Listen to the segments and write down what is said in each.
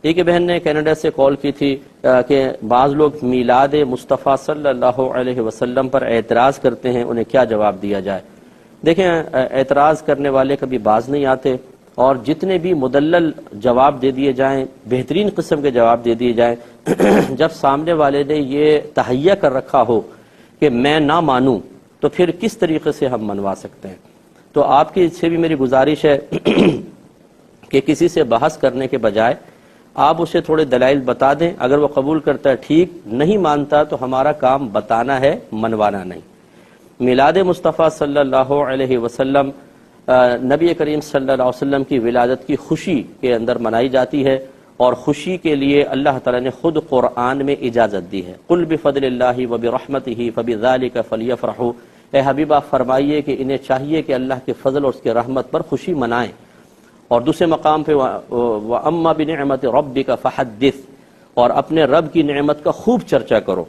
ایک بہن نے کینیڈا سے کال کی تھی کہ بعض لوگ میلاد مصطفیٰ صلی اللہ علیہ وسلم پر اعتراض کرتے ہیں، انہیں کیا جواب دیا جائے؟ دیکھیں، اعتراض کرنے والے کبھی باز نہیں آتے، اور جتنے بھی مدلل جواب دے دیے جائیں، بہترین قسم کے جواب دے دیے جائیں، جب سامنے والے نے یہ تہیہ کر رکھا ہو کہ میں نہ مانوں، تو پھر کس طریقے سے ہم منوا سکتے ہیں؟ تو آپ کی سے بھی میری گزارش ہے کہ کسی سے بحث کرنے کے بجائے آپ اسے تھوڑے دلائل بتا دیں، اگر وہ قبول کرتا ہے ٹھیک، نہیں مانتا تو ہمارا کام بتانا ہے، منوانا نہیں۔ میلاد مصطفیٰ صلی اللہ علیہ وسلم نبی کریم صلی اللہ علیہ وسلم کی ولادت کی خوشی کے اندر منائی جاتی ہے، اور خوشی کے لیے اللہ تعالیٰ نے خود قرآن میں اجازت دی ہے۔ قل بفضل اللہ وبرحمتہ فبذلک فلیفرحوا، اے حبیبہ فرمائیے کہ انہیں چاہیے کہ اللہ کے فضل اور اس کے رحمت پر خوشی منائیں۔ اور دوسرے مقام پہ وَأَمَّا بِنِعْمَةِ رَبِّكَ فَحَدِّثْ، اور اپنے رب کی نعمت کا خوب چرچا کرو۔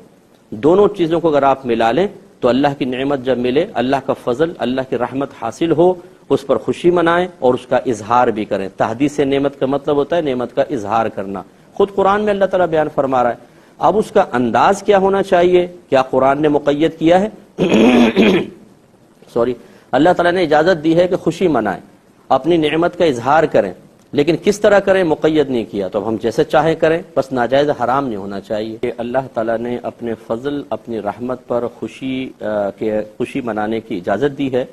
دونوں چیزوں کو اگر آپ ملا لیں تو اللہ کی نعمت جب ملے، اللہ کا فضل، اللہ کی رحمت حاصل ہو، اس پر خوشی منائیں اور اس کا اظہار بھی کریں۔ تحدیث نعمت کا مطلب ہوتا ہے نعمت کا اظہار کرنا، خود قرآن میں اللہ تعالیٰ بیان فرما رہا ہے۔ اب اس کا انداز کیا ہونا چاہیے؟ کیا قرآن نے مقید کیا ہے؟ اللہ تعالیٰ نے اجازت دی ہے کہ خوشی منائیں، اپنی نعمت کا اظہار کریں، لیکن کس طرح کریں مقید نہیں کیا، تو اب ہم جیسے چاہیں کریں، بس ناجائز حرام نہیں ہونا چاہیے۔ کہ اللہ تعالیٰ نے اپنے فضل، اپنی رحمت پر خوشی منانے کی اجازت دی ہے،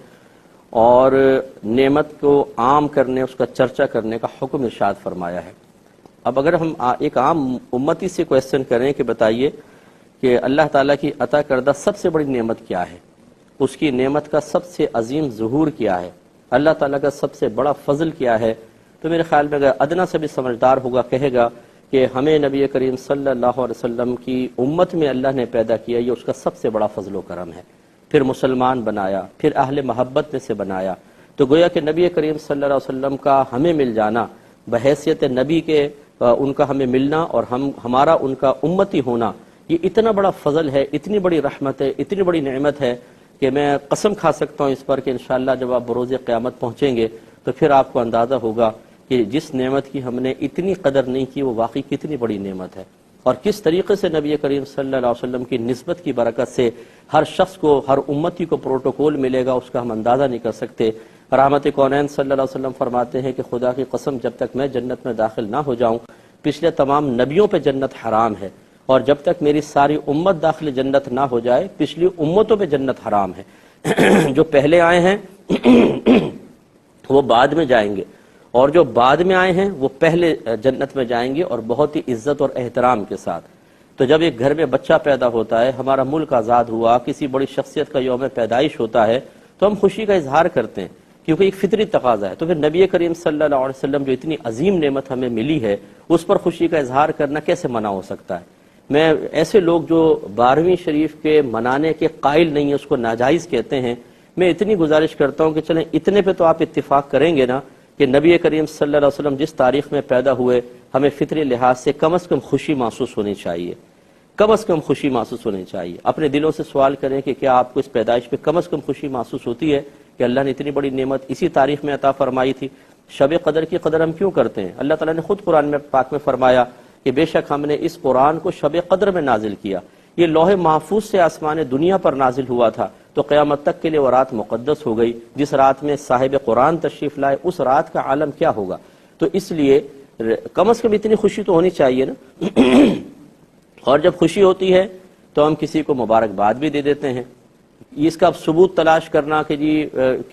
اور نعمت کو عام کرنے، اس کا چرچا کرنے کا حکم ارشاد فرمایا ہے۔ اب اگر ہم ایک عام امتی سے کویسچن کریں کہ بتائیے کہ اللہ تعالیٰ کی عطا کردہ سب سے بڑی نعمت کیا ہے، اس کی نعمت کا سب سے عظیم ظہور کیا ہے، اللہ تعالیٰ کا سب سے بڑا فضل کیا ہے، تو میرے خیال میں اگر ادنا سے بھی سمجھدار ہوگا کہے گا کہ ہمیں نبی کریم صلی اللہ علیہ وسلم کی امت میں اللہ نے پیدا کیا، یہ اس کا سب سے بڑا فضل و کرم ہے، پھر مسلمان بنایا، پھر اہل محبت میں سے بنایا، تو گویا کہ نبی کریم صلی اللہ علیہ وسلم کا ہمیں مل جانا، بحیثیت نبی کے ان کا ہمیں ملنا اور ہمارا ان کا امتی ہونا، یہ اتنا بڑا فضل ہے، اتنی بڑی رحمت ہے، اتنی بڑی نعمت ہے کہ میں قسم کھا سکتا ہوں اس پر کہ انشاءاللہ جب آپ بروز قیامت پہنچیں گے تو پھر آپ کو اندازہ ہوگا کہ جس نعمت کی ہم نے اتنی قدر نہیں کی وہ واقعی کتنی بڑی نعمت ہے، اور کس طریقے سے نبی کریم صلی اللہ علیہ وسلم کی نسبت کی برکت سے ہر شخص کو، ہر امتی کو پروٹوکول ملے گا، اس کا ہم اندازہ نہیں کر سکتے۔ رحمت کونین صلی اللہ علیہ وسلم فرماتے ہیں کہ خدا کی قسم جب تک میں جنت میں داخل نہ ہو جاؤں، پچھلے تمام نبیوں پہ جنت حرام ہے، اور جب تک میری ساری امت داخل جنت نہ ہو جائے پچھلی امتوں پہ جنت حرام ہے۔ جو پہلے آئے ہیں وہ بعد میں جائیں گے، اور جو بعد میں آئے ہیں وہ پہلے جنت میں جائیں گے، اور بہت ہی عزت اور احترام کے ساتھ۔ تو جب ایک گھر میں بچہ پیدا ہوتا ہے، ہمارا ملک آزاد ہوا، کسی بڑی شخصیت کا یوم پیدائش ہوتا ہے، تو ہم خوشی کا اظہار کرتے ہیں، کیونکہ ایک فطری تقاضا ہے۔ تو پھر نبی کریم صلی اللہ علیہ وسلم جو اتنی عظیم نعمت ہمیں ملی ہے، اس پر خوشی کا اظہار کرنا کیسے منع ہو سکتا ہے؟ میں ایسے لوگ جو 12ویں شریف کے منانے کے قائل نہیں ہیں، اس کو ناجائز کہتے ہیں، میں اتنی گزارش کرتا ہوں کہ چلیں اتنے پہ تو آپ اتفاق کریں گے نا کہ نبی کریم صلی اللہ علیہ وسلم جس تاریخ میں پیدا ہوئے، ہمیں فطری لحاظ سے کم از کم خوشی محسوس ہونی چاہیے، کم از کم خوشی محسوس ہونی چاہیے۔ اپنے دلوں سے سوال کریں کہ کیا آپ کو اس پیدائش پہ کم از کم خوشی محسوس ہوتی ہے کہ اللہ نے اتنی بڑی نعمت اسی تاریخ میں عطا فرمائی تھی؟ شب قدر کی قدر ہم کیوں کرتے ہیں؟ اللہ تعالیٰ نے خود قرآن میں پاک میں فرمایا کہ بے شک ہم نے اس قرآن کو شب قدر میں نازل کیا، یہ لوح محفوظ سے آسمان دنیا پر نازل ہوا تھا، تو قیامت تک کے لیے وہ رات مقدس ہو گئی۔ جس رات میں صاحب قرآن تشریف لائے اس رات کا عالم کیا ہوگا؟ تو اس لیے کم از کم اتنی خوشی تو ہونی چاہیے نا۔ اور جب خوشی ہوتی ہے تو ہم کسی کو مبارکباد بھی دے دیتے ہیں۔ اس کا اب ثبوت تلاش کرنا کہ جی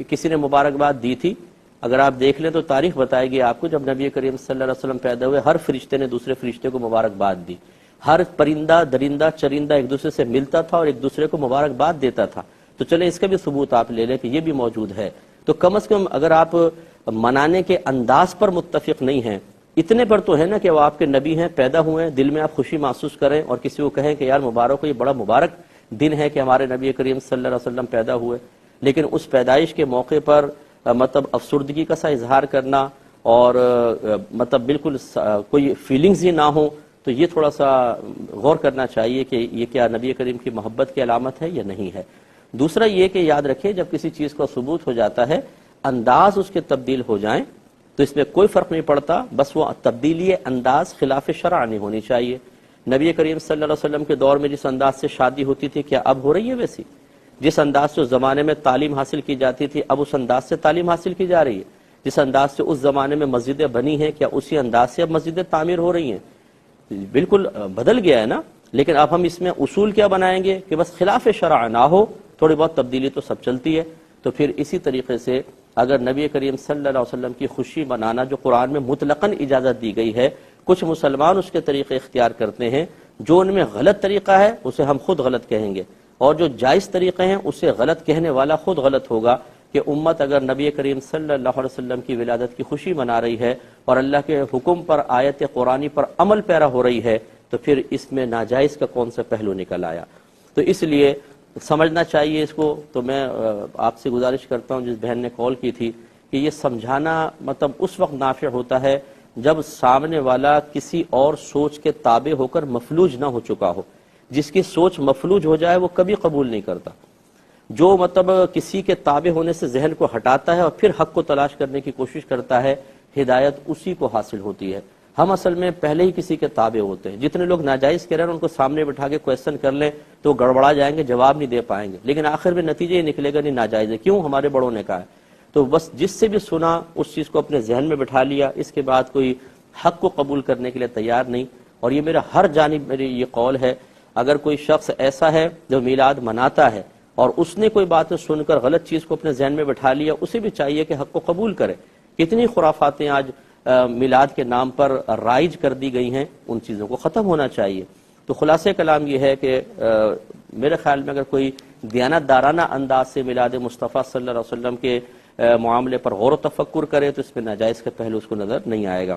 کسی نے مبارکباد دی تھی، اگر آپ دیکھ لیں تو تاریخ بتائے گی آپ کو، جب نبی کریم صلی اللہ علیہ وسلم پیدا ہوئے ہر فرشتے نے دوسرے فرشتے کو مبارکباد دی، ہر پرندہ درندہ چرندہ ایک دوسرے سے ملتا تھا اور ایک دوسرے کو مبارکباد دیتا تھا۔ تو چلیں اس کا بھی ثبوت آپ لے لیں کہ یہ بھی موجود ہے۔ تو کم از کم اگر آپ منانے کے انداز پر متفق نہیں ہیں، اتنے پر تو ہے نا کہ وہ آپ کے نبی ہیں، پیدا ہوئے ہیں، دل میں آپ خوشی محسوس کریں اور کسی کو کہیں کہ یار مبارک ہو، یہ بڑا مبارک دن ہے کہ ہمارے نبی کریم صلی اللہ علیہ وسلم پیدا ہوئے، لیکن اس پیدائش کے موقع پر مطلب افسردگی کا سا اظہار کرنا اور مطلب بالکل کوئی فیلنگز ہی نہ ہو، تو یہ تھوڑا سا غور کرنا چاہیے کہ یہ کیا نبی کریم کی محبت کی علامت ہے یا نہیں ہے۔ دوسرا یہ کہ یاد رکھیں جب کسی چیز کا ثبوت ہو جاتا ہے، انداز اس کے تبدیل ہو جائیں تو اس میں کوئی فرق نہیں پڑتا، بس وہ تبدیلی انداز خلاف شرع نہیں ہونی چاہیے۔ نبی کریم صلی اللہ علیہ وسلم کے دور میں جس انداز سے شادی ہوتی تھی کیا اب ہو رہی ہے ویسی؟ جس انداز سے اس زمانے میں تعلیم حاصل کی جاتی تھی اب اس انداز سے تعلیم حاصل کی جا رہی ہے؟ جس انداز سے اس زمانے میں مسجدیں بنی ہیں کیا اسی انداز سے اب مسجدیں تعمیر ہو رہی ہیں؟ بالکل بدل گیا ہے نا۔ لیکن اب ہم اس میں اصول کیا بنائیں گے کہ بس خلاف شرع نہ ہو، تھوڑی بہت تبدیلی تو سب چلتی ہے۔ تو پھر اسی طریقے سے اگر نبی کریم صلی اللہ علیہ وسلم کی خوشی منانا جو قرآن میں مطلقاً اجازت دی گئی ہے، کچھ مسلمان اس کے طریقے اختیار کرتے ہیں، جو ان میں غلط طریقہ ہے اسے ہم خود غلط کہیں گے، اور جو جائز طریقے ہیں اسے غلط کہنے والا خود غلط ہوگا۔ کہ امت اگر نبی کریم صلی اللہ علیہ وسلم کی ولادت کی خوشی منا رہی ہے اور اللہ کے حکم پر، آیت قرآنی پر عمل پیرا ہو رہی ہے، تو پھر اس میں ناجائز کا کون سا پہلو نکل آیا؟ تو اس لیے سمجھنا چاہیے اس کو۔ تو میں آپ سے گزارش کرتا ہوں، جس بہن نے کال کی تھی، کہ یہ سمجھانا مطلب اس وقت نافع ہوتا ہے جب سامنے والا کسی اور سوچ کے تابع ہو کر مفلوج نہ ہو چکا ہو۔ جس کی سوچ مفلوج ہو جائے وہ کبھی قبول نہیں کرتا۔ جو مطلب کسی کے تابع ہونے سے ذہن کو ہٹاتا ہے اور پھر حق کو تلاش کرنے کی کوشش کرتا ہے، ہدایت اسی کو حاصل ہوتی ہے۔ ہم اصل میں پہلے ہی کسی کے تابع ہوتے ہیں۔ جتنے لوگ ناجائز کہہ رہے ہیں ان کو سامنے بٹھا کے کویسچن کر لیں تو گڑبڑا جائیں گے، جواب نہیں دے پائیں گے، لیکن آخر میں نتیجہ یہ نکلے گا نہیں ناجائز ہے، کیوں؟ ہمارے بڑوں نے کہا ہے۔ تو بس جس سے بھی سنا اس چیز کو اپنے ذہن میں بٹھا لیا، اس کے بعد کوئی حق کو قبول کرنے کے لیے تیار نہیں۔ اور یہ میرا ہر جانب میری یہ قول ہے، اگر کوئی شخص ایسا ہے جو میلاد مناتا ہے اور اس نے کوئی بات سن کر غلط چیز کو اپنے ذہن میں بٹھا لیا، اسے بھی چاہیے کہ حق کو قبول کرے۔ کتنی خرافاتیں آج میلاد کے نام پر رائج کر دی گئی ہیں، ان چیزوں کو ختم ہونا چاہیے۔ تو خلاصہ کلام یہ ہے کہ میرے خیال میں اگر کوئی دیانت دارانہ انداز سے میلاد مصطفیٰ صلی اللہ علیہ وسلم کے معاملے پر غور و تفکر کرے تو اس میں ناجائز کا پہلو اس کو نظر نہیں آئے گا۔